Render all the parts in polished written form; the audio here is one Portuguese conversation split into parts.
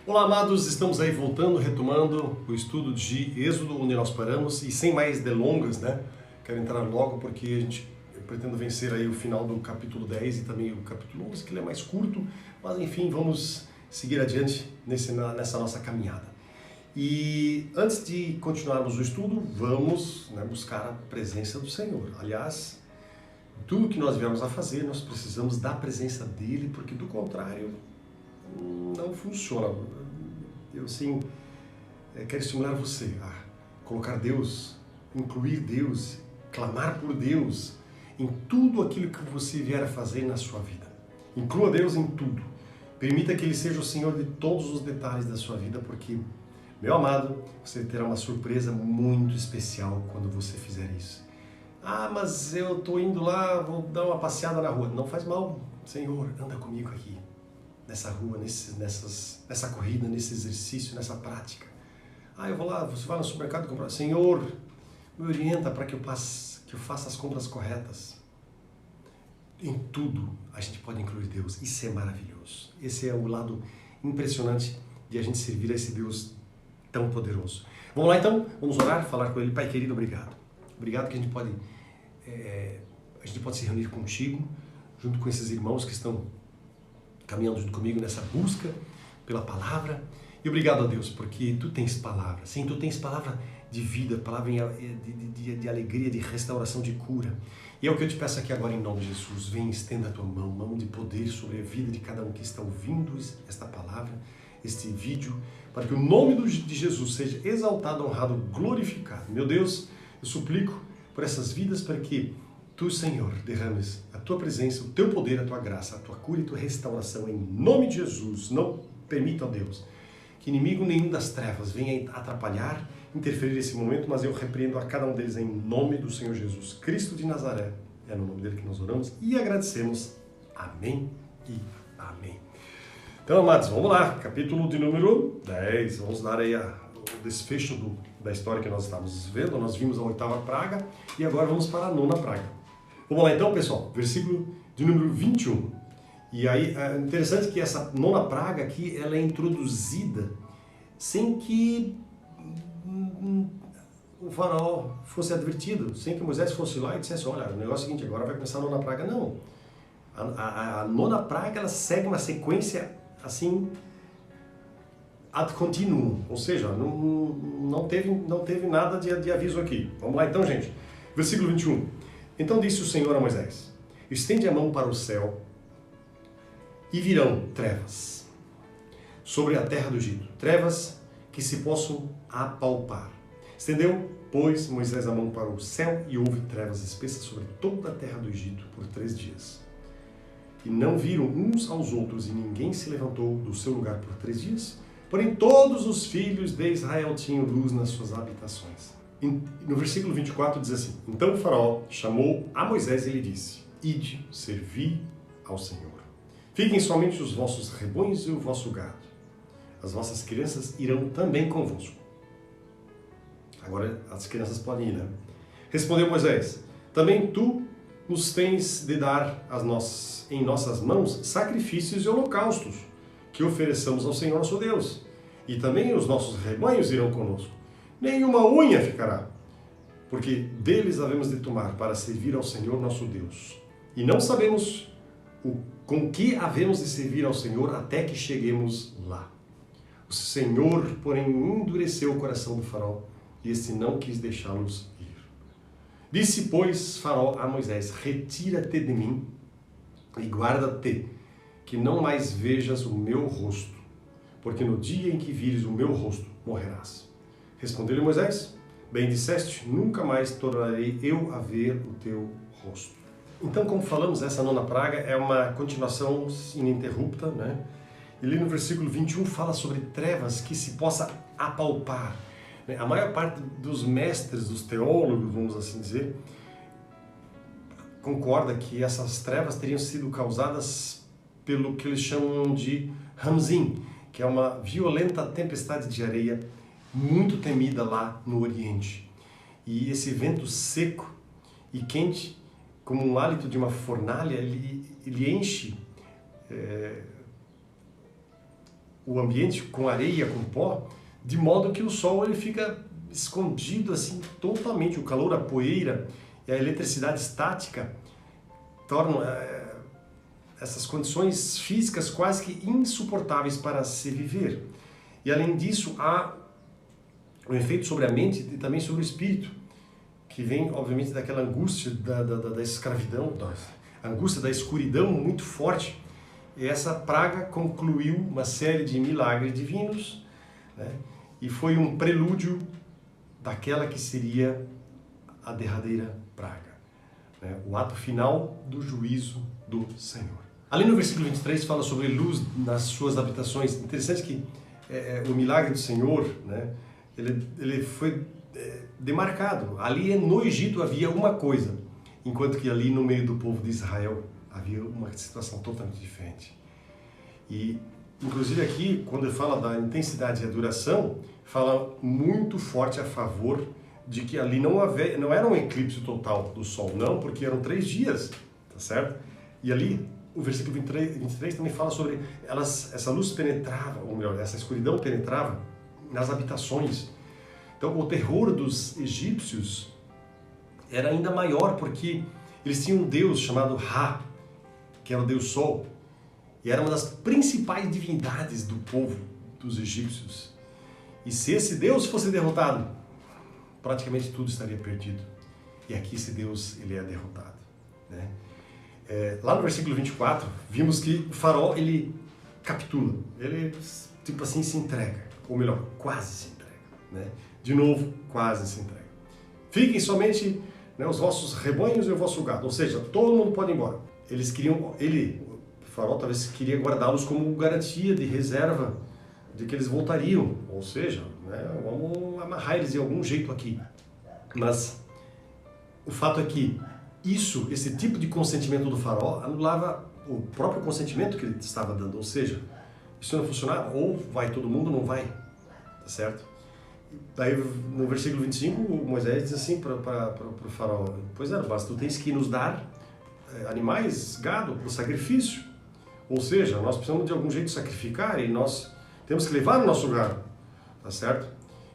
Olá, amados, estamos aí voltando, retomando o estudo de Êxodo, onde nós paramos, e sem mais delongas, né? Quero entrar logo porque eu pretendo vencer aí o final do capítulo 10 e também o capítulo 11, que ele é mais curto, mas enfim, vamos seguir adiante nessa nossa caminhada. E antes de continuarmos o estudo, vamos buscar a presença do Senhor. Aliás, tudo que nós viemos a fazer, nós precisamos da presença dEle, porque do contrário, não funciona. Eu sim quero estimular você a colocar Deus, incluir Deus, clamar por Deus em tudo aquilo que você vier a fazer na sua vida. Inclua Deus em tudo. Permita que Ele seja o Senhor de todos os detalhes da sua vida, porque, meu amado, você terá uma surpresa muito especial quando você fizer isso. Ah, mas eu estou indo lá, vou dar uma passeada na rua. Não faz mal. Senhor, anda comigo aqui, nessa rua, nessa corrida, nesse exercício, nessa prática. Ah, eu vou lá, você vai no supermercado comprar. Senhor, me orienta para que eu faça as compras corretas. Em tudo a gente pode incluir Deus. Isso é maravilhoso. Esse é o lado impressionante de a gente servir a esse Deus tão poderoso. Vamos lá então, vamos orar, falar com Ele. Pai querido, obrigado. Obrigado que a gente pode se reunir contigo, junto com esses irmãos que estão caminhando junto comigo nessa busca pela palavra. E obrigado a Deus, porque Tu tens palavra. Sim, Tu tens palavra de vida, palavra de alegria, de restauração, de cura. E é o que eu te peço aqui agora em nome de Jesus. Vem, estenda a Tua mão de poder sobre a vida de cada um que está ouvindo esta palavra, este vídeo, para que o nome de Jesus seja exaltado, honrado, glorificado. Meu Deus, eu suplico por essas vidas para que Tu, Senhor, derrames a Tua presença, o Teu poder, a Tua graça, a Tua cura e a Tua restauração em nome de Jesus. Não permita, ó Deus, que inimigo nenhum das trevas venha atrapalhar, interferir nesse momento, mas eu repreendo a cada um deles em nome do Senhor Jesus Cristo de Nazaré. É no nome dele que nós oramos e agradecemos. Amém e amém. Então, amados, vamos lá. Capítulo de número 10. Vamos dar aí o desfecho da história que nós estávamos vendo. Nós vimos a 8ª praga e agora vamos para a 9ª praga. Vamos lá então, pessoal. Versículo de número 21. E aí, é interessante que essa 9ª praga aqui, ela é introduzida sem que o faraó fosse advertido, sem que Moisés fosse lá e dissesse, olha, o negócio é o seguinte, agora vai começar a 9ª praga. Não. A 9ª praga, ela segue uma sequência assim, ad continuum, ou seja, não teve nada de aviso aqui. Vamos lá então, gente. Versículo 21. Então disse o Senhor a Moisés, estende a mão para o céu e virão trevas sobre a terra do Egito, trevas que se possam apalpar. Estendeu, pois, Moisés a mão para o céu e houve trevas espessas sobre toda a terra do Egito por 3 dias. E não viram uns aos outros e ninguém se levantou do seu lugar por 3 dias. Porém, todos os filhos de Israel tinham luz nas suas habitações. No versículo 24 diz assim, então o faraó chamou a Moisés e lhe disse, ide, servi ao Senhor. Fiquem somente os vossos rebanhos e o vosso gado. As vossas crianças irão também convosco. Agora as crianças podem ir, né? Respondeu Moisés, também tu nos tens de dar em nossas mãos sacrifícios e holocaustos, que ofereçamos ao Senhor nosso Deus. E também os nossos rebanhos irão conosco. Nenhuma unha ficará, porque deles havemos de tomar para servir ao Senhor nosso Deus. E não sabemos com que havemos de servir ao Senhor até que cheguemos lá. O Senhor, porém, endureceu o coração do faraó, e este não quis deixá-los ir. Disse, pois, faraó a Moisés, retira-te de mim e guarda-te, que não mais vejas o meu rosto, porque no dia em que vires o meu rosto, morrerás. Respondeu-lhe Moisés, bem disseste, nunca mais tornarei eu a ver o teu rosto. Então, como falamos, essa 9ª praga é uma continuação ininterrupta, né? E ali no versículo 21 fala sobre trevas que se possa apalpar. A maior parte dos mestres, dos teólogos, vamos assim dizer, concorda que essas trevas teriam sido causadas pelo que eles chamam de Hamzim, que é uma violenta tempestade de areia muito temida lá no Oriente. E esse vento seco e quente, como um hálito de uma fornalha, ele enche o ambiente com areia, com pó, de modo que o sol ele fica escondido assim totalmente. O calor, a poeira e a eletricidade estática tornam essas condições físicas quase que insuportáveis para se viver. E além disso, há um efeito sobre a mente e também sobre o espírito, que vem, obviamente, daquela angústia da escravidão, a angústia da escuridão muito forte. E essa praga concluiu uma série de milagres divinos, né? E foi um prelúdio daquela que seria a derradeira praga, né? O ato final do juízo do Senhor. Ali no versículo 23 fala sobre luz nas suas habitações. Interessante que o milagre do Senhor, né, ele foi demarcado. Ali no Egito havia uma coisa, enquanto que ali no meio do povo de Israel havia uma situação totalmente diferente. E, inclusive aqui, quando ele fala da intensidade e a duração, fala muito forte a favor de que ali não era um eclipse total do Sol, não, porque eram 3 dias, tá certo? E ali, o versículo 23 também fala sobre essa luz penetrava, ou melhor, essa escuridão penetrava nas habitações. Então, o terror dos egípcios era ainda maior, porque eles tinham um deus chamado Ra, que era o deus Sol, e era uma das principais divindades do povo dos egípcios. E se esse deus fosse derrotado, praticamente tudo estaria perdido. E aqui esse deus, ele é derrotado, né? Lá no versículo 24, vimos que o faraó, ele capitula, ele, tipo assim, se entrega, ou melhor, quase se entrega, né? De novo, quase se entrega. Fiquem somente, né, os vossos rebanhos e o vosso gado, ou seja, todo mundo pode ir embora. Eles queriam, o faraó talvez queria guardá-los como garantia de reserva de que eles voltariam, ou seja, né, vamos amarrar eles de algum jeito aqui. Mas o fato é que esse tipo de consentimento do faraó anulava o próprio consentimento que ele estava dando, ou seja, isso não funcionava, ou vai todo mundo, não vai, tá certo? Daí no versículo 25, Moisés diz assim para o faraó: pois é, basta, tu tens que nos dar animais, gado, para o sacrifício, ou seja, nós precisamos de algum jeito sacrificar e nós temos que levar o nosso gado, tá certo?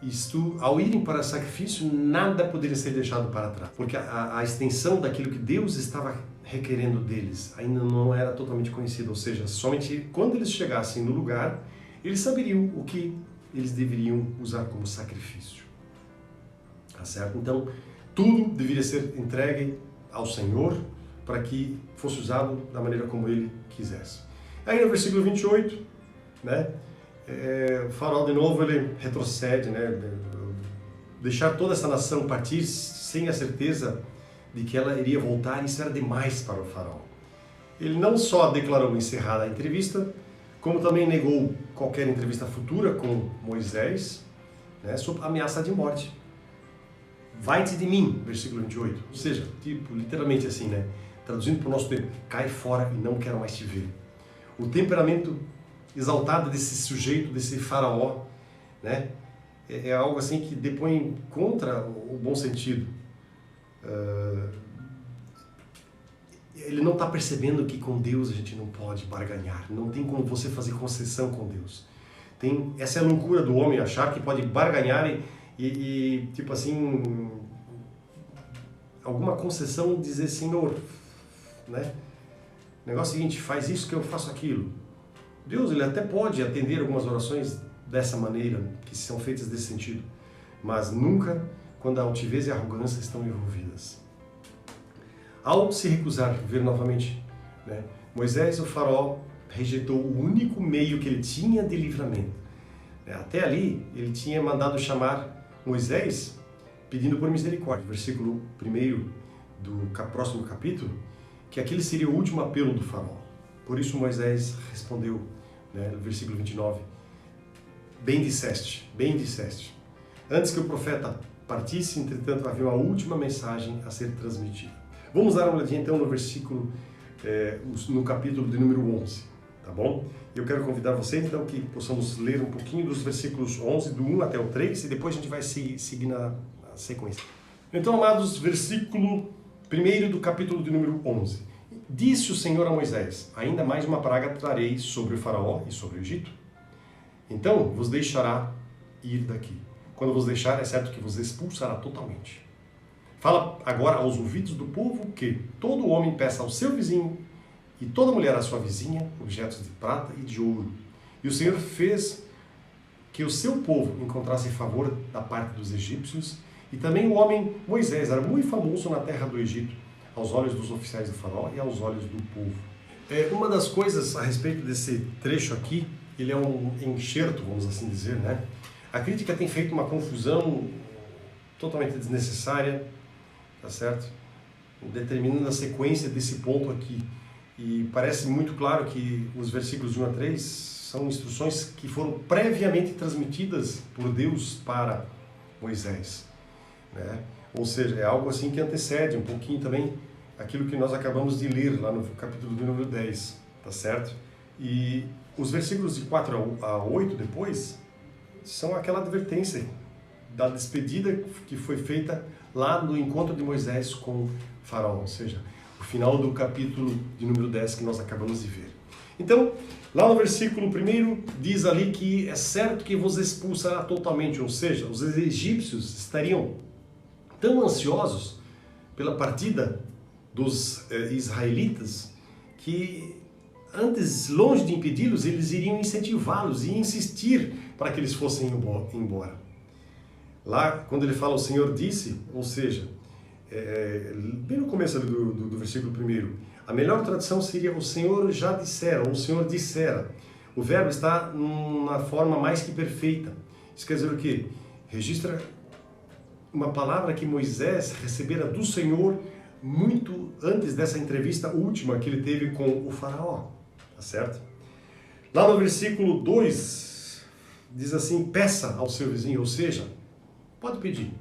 Isto, ao irem para sacrifício, nada poderia ser deixado para trás, porque a extensão daquilo que Deus estava requerendo deles ainda não era totalmente conhecida, ou seja, somente quando eles chegassem no lugar, eles saberiam o que eles deveriam usar como sacrifício, tá certo? Então, tudo deveria ser entregue ao Senhor para que fosse usado da maneira como Ele quisesse. Aí no versículo 28, né? O faraó de novo ele retrocede, né? Deixar toda essa nação partir sem a certeza de que ela iria voltar, isso era demais para o faraó. Ele não só declarou encerrada a entrevista, como também negou qualquer entrevista futura com Moisés, né, sob ameaça de morte. Vai-te de mim, versículo 28. Ou seja, tipo, literalmente assim, né? Traduzindo para o nosso tempo, cai fora e não quero mais te ver. O temperamento exaltado desse sujeito, desse faraó, né, é algo assim que depõe contra o bom sentido. Ele não está percebendo que com Deus a gente não pode barganhar, não tem como você fazer concessão com Deus. Essa é a loucura do homem, achar que pode barganhar e tipo assim, alguma concessão, dizer: Senhor, né? O negócio é o seguinte, faz isso que eu faço aquilo. Deus, ele até pode atender algumas orações dessa maneira, que são feitas desse sentido, mas nunca quando a altivez e a arrogância estão envolvidas. Ao se recusar ver novamente, né, Moisés, o faraó, rejeitou o único meio que ele tinha de livramento. Até ali, ele tinha mandado chamar Moisés pedindo por misericórdia. Versículo 1 do próximo capítulo, que aquele seria o último apelo do faraó. Por isso Moisés respondeu, né, no versículo 29, bem disseste. Antes que o profeta partisse, entretanto, havia uma última mensagem a ser transmitida. Vamos dar uma olhadinha então no versículo, no capítulo de número 11, tá bom? Eu quero convidar vocês então que possamos ler um pouquinho dos versículos 11, do 1 até o 3, e depois a gente vai seguir na sequência. Então, amados, versículo 1 do capítulo de número 11. Disse o Senhor a Moisés: ainda mais uma praga trarei sobre o faraó e sobre o Egito. Então vos deixará ir daqui. Quando vos deixar, é certo que vos expulsará totalmente. Fala agora aos ouvidos do povo que todo homem peça ao seu vizinho e toda mulher à sua vizinha objetos de prata e de ouro. E o Senhor fez que o seu povo encontrasse favor da parte dos egípcios, e também o homem Moisés era muito famoso na terra do Egito, aos olhos dos oficiais do faraó e aos olhos do povo. Uma das coisas a respeito desse trecho aqui, ele é um enxerto, vamos assim dizer, né? A crítica tem feito uma confusão totalmente desnecessária, tá certo? Determinando a sequência desse ponto aqui. E parece muito claro que os versículos de 1 a 3 são instruções que foram previamente transmitidas por Deus para Moisés, né? Ou seja, é algo assim que antecede um pouquinho também aquilo que nós acabamos de ler lá no capítulo de número 10, tá certo? E os versículos de 4 a 8 depois são aquela advertência da despedida que foi feita lá no encontro de Moisés com Faraó, ou seja, o final do capítulo de número 10 que nós acabamos de ver. Então, lá no versículo 1 diz ali que é certo que vos expulsará totalmente, ou seja, os egípcios estariam tão ansiosos pela partida dos israelitas que antes, longe de impedi-los, eles iriam incentivá-los e insistir para que eles fossem embora. Lá, quando ele fala o Senhor disse, ou seja, bem no começo do versículo 1, a melhor tradução seria o Senhor já dissera, ou o Senhor dissera. O verbo está numa forma mais que perfeita. Isso quer dizer o quê? Registra uma palavra que Moisés recebera do Senhor muito antes dessa entrevista última que ele teve com o faraó, tá certo? Lá no versículo 2, diz assim, peça ao seu vizinho, ou seja, pode pedir,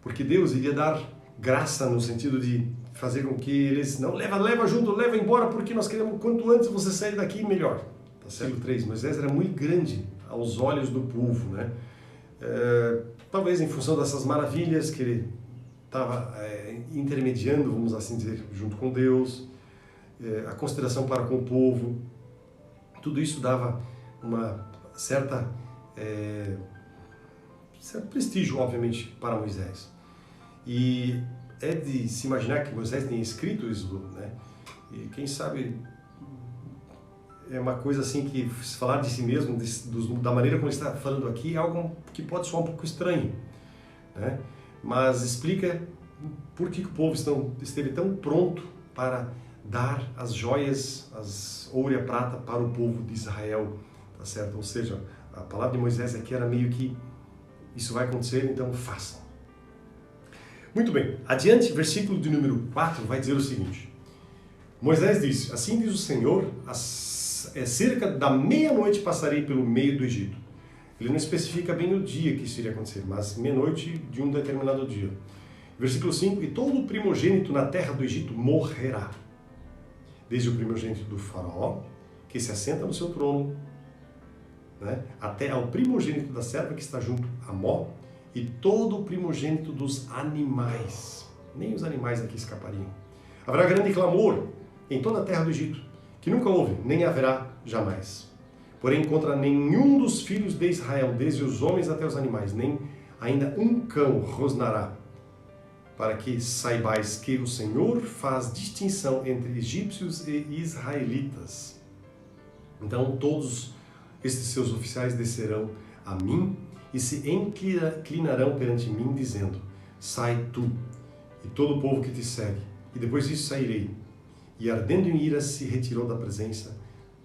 porque Deus iria dar graça no sentido de fazer com que eles, não, leva junto, leva embora, porque nós queremos, quanto antes você sair daqui, melhor. Tá certo? 3, Moisés era muito grande aos olhos do povo, né? Talvez em função dessas maravilhas que ele estava intermediando, vamos assim dizer, junto com Deus, a consideração para com o povo, tudo isso dava uma certo prestígio, obviamente, para Moisés. E é de se imaginar que Moisés tenha escrito isso, né? E quem sabe é uma coisa assim que falar de si mesmo, da maneira como ele está falando aqui, é algo que pode soar um pouco estranho, né? Mas explica por que o povo esteve tão pronto para dar as joias, as ouro e a prata para o povo de Israel, tá certo? Ou seja, a palavra de Moisés aqui era meio que isso vai acontecer, então façam. Muito bem, adiante, versículo de número 4 vai dizer o seguinte: Moisés disse, assim diz o Senhor, cerca da meia-noite passarei pelo meio do Egito. Ele não especifica bem o dia que isso iria acontecer, mas meia-noite de um determinado dia. Versículo 5, e todo o primogênito na terra do Egito morrerá, desde o primogênito do faraó, que se assenta no seu trono, né, até ao primogênito da serva que está junto a Mó, e todo o primogênito dos animais. Nem os animais aqui escapariam. Haverá grande clamor em toda a terra do Egito, que nunca houve, nem haverá jamais. Porém, contra nenhum dos filhos de Israel, desde os homens até os animais, nem ainda um cão rosnará, para que saibais que o Senhor faz distinção entre egípcios e israelitas. Então, todos estes seus oficiais descerão a mim e se inclinarão perante mim, dizendo, sai tu, e todo o povo que te segue, e depois disso sairei. E ardendo em ira se retirou da presença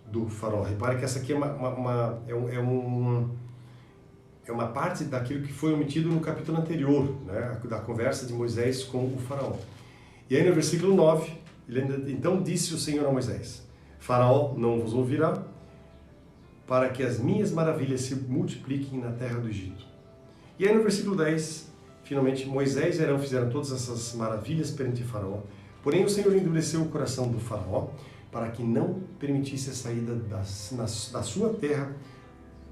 do faraó. Repare que essa aqui é uma parte daquilo que foi omitido no capítulo anterior, né, da conversa de Moisés com o faraó. E aí no versículo 9, então disse o Senhor a Moisés, Faraó não vos ouvirá, para que as minhas maravilhas se multipliquem na terra do Egito. E aí no versículo 10, finalmente, Moisés e Arão fizeram todas essas maravilhas perante Faraó, porém o Senhor endureceu o coração do Faraó, para que não permitisse a saída da sua terra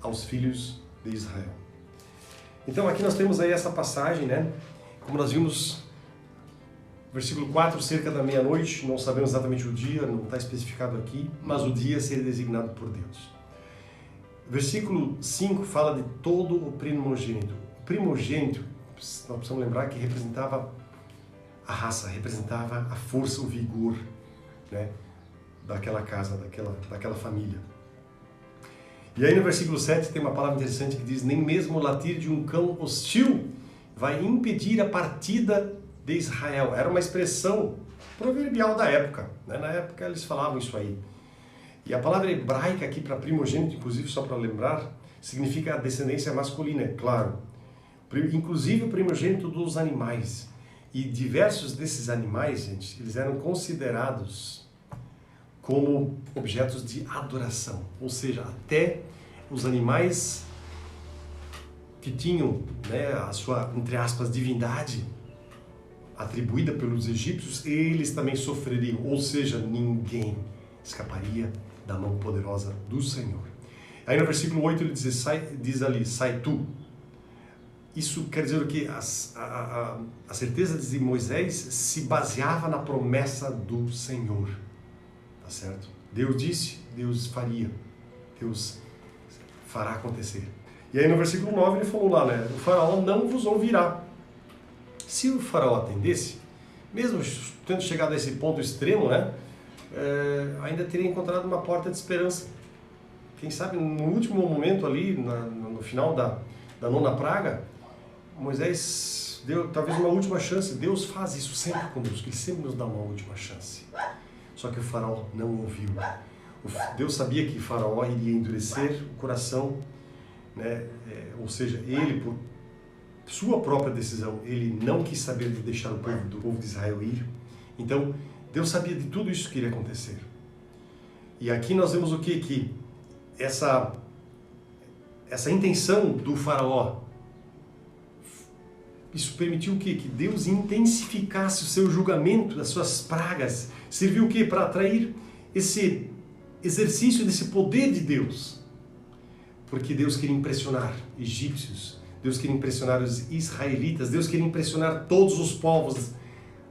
aos filhos de Israel. Então aqui nós temos aí essa passagem, né? Como nós vimos, versículo 4, cerca da meia-noite, não sabemos exatamente o dia, não está especificado aqui, mas o dia seria designado por Deus. Versículo 5 fala de todo o primogênito. O primogênito, nós precisamos lembrar que representava a raça, representava a força, o vigor, né, daquela casa, daquela família. E aí no versículo 7 tem uma palavra interessante que diz: nem mesmo o latir de um cão hostil vai impedir a partida de Israel. Era uma expressão proverbial da época, né? Na época eles falavam isso aí. E a palavra hebraica aqui para primogênito, inclusive só para lembrar, significa a descendência masculina, é claro. Inclusive o primogênito dos animais. E diversos desses animais, gente, eles eram considerados como objetos de adoração. Ou seja, até os animais que tinham, né, a sua, entre aspas, divindade atribuída pelos egípcios, eles também sofreriam. Ou seja, ninguém escaparia da mão poderosa do Senhor. Aí no versículo 8 ele diz ali, sai tu. Isso quer dizer o quê? A certeza de Moisés se baseava na promessa do Senhor. Tá certo? Deus disse, Deus faria. Deus fará acontecer. E aí no versículo 9 ele falou lá, né? O faraó não vos ouvirá. Se o faraó atendesse, mesmo tendo chegado a esse ponto extremo, né? Ainda teria encontrado uma porta de esperança. Quem sabe no último momento ali, no final da nona praga, Moisés deu talvez uma última chance. Deus faz isso sempre conosco, Ele sempre nos dá uma última chance. Só que o faraó não ouviu. Deus sabia que o faraó iria endurecer o coração, né? Ou seja, ele, por sua própria decisão, ele não quis saber de deixar o povo de Israel ir. Então, Deus sabia de tudo isso que iria acontecer. E aqui nós vemos o quê? Que essa intenção do faraó, isso permitiu o quê? Que Deus intensificasse o seu julgamento das suas pragas. Serviu o quê? Para atrair esse exercício desse poder de Deus. Porque Deus queria impressionar egípcios, Deus queria impressionar os israelitas, Deus queria impressionar todos os povos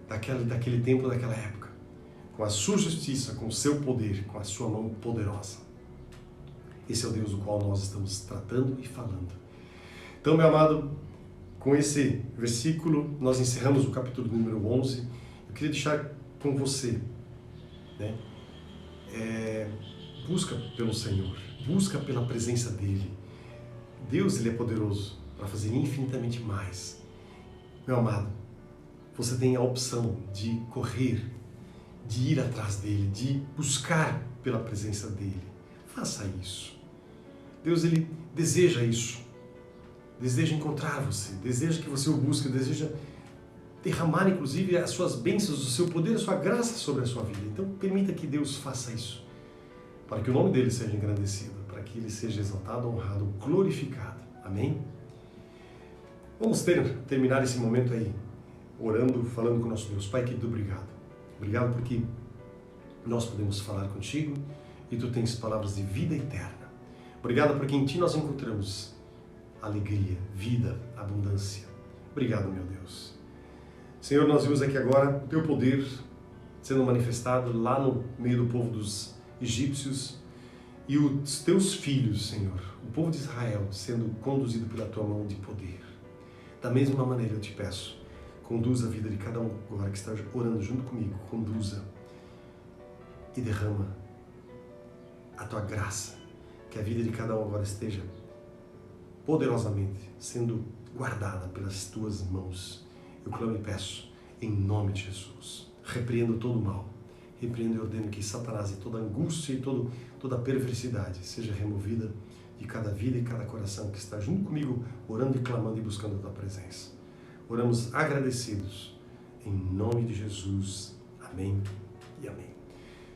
daquele tempo, daquela época. Com a sua justiça, com o seu poder, com a sua mão poderosa. Esse é o Deus do qual nós estamos tratando e falando. Então, meu amado, com esse versículo, nós encerramos o capítulo número 11. Eu queria deixar com você, né? Busca pelo Senhor, busca pela presença dEle. Deus, Ele é poderoso para fazer infinitamente mais. Meu amado, você tem a opção de correr, de ir atrás dEle, de buscar pela presença dEle. Faça isso. Deus, Ele deseja isso. Deseja encontrar você, deseja que você o busque, deseja derramar, inclusive, as suas bênçãos, o seu poder, a sua graça sobre a sua vida. Então, permita que Deus faça isso, para que o nome dEle seja engrandecido, para que Ele seja exaltado, honrado, glorificado. Amém? Vamos terminar esse momento aí, orando, falando com o nosso Deus. Pai querido, obrigado. Obrigado porque nós podemos falar contigo e Tu tens palavras de vida eterna. Obrigado porque em Ti nós encontramos alegria, vida, abundância. Obrigado, meu Deus. Senhor, nós vimos aqui agora o Teu poder sendo manifestado lá no meio do povo dos egípcios e os Teus filhos, Senhor, o povo de Israel, sendo conduzido pela Tua mão de poder. Da mesma maneira eu te peço, conduza a vida de cada um agora que está orando junto comigo, conduza e derrama a Tua graça, que a vida de cada um agora esteja poderosamente sendo guardada pelas Tuas mãos. Eu clamo e peço, em nome de Jesus. Repreendo todo o mal. Repreendo e ordeno que Satanás e toda angústia e toda perversidade seja removida de cada vida e cada coração que está junto comigo, orando e clamando e buscando a Tua presença. Oramos agradecidos, em nome de Jesus. Amém e amém.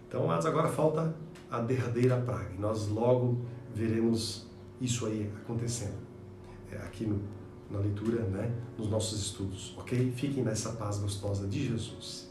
Então, mas agora falta a derradeira praga. E nós logo veremos isso aí acontecendo. Aqui na leitura, né, nos nossos estudos, ok? Fiquem nessa paz gostosa de Jesus.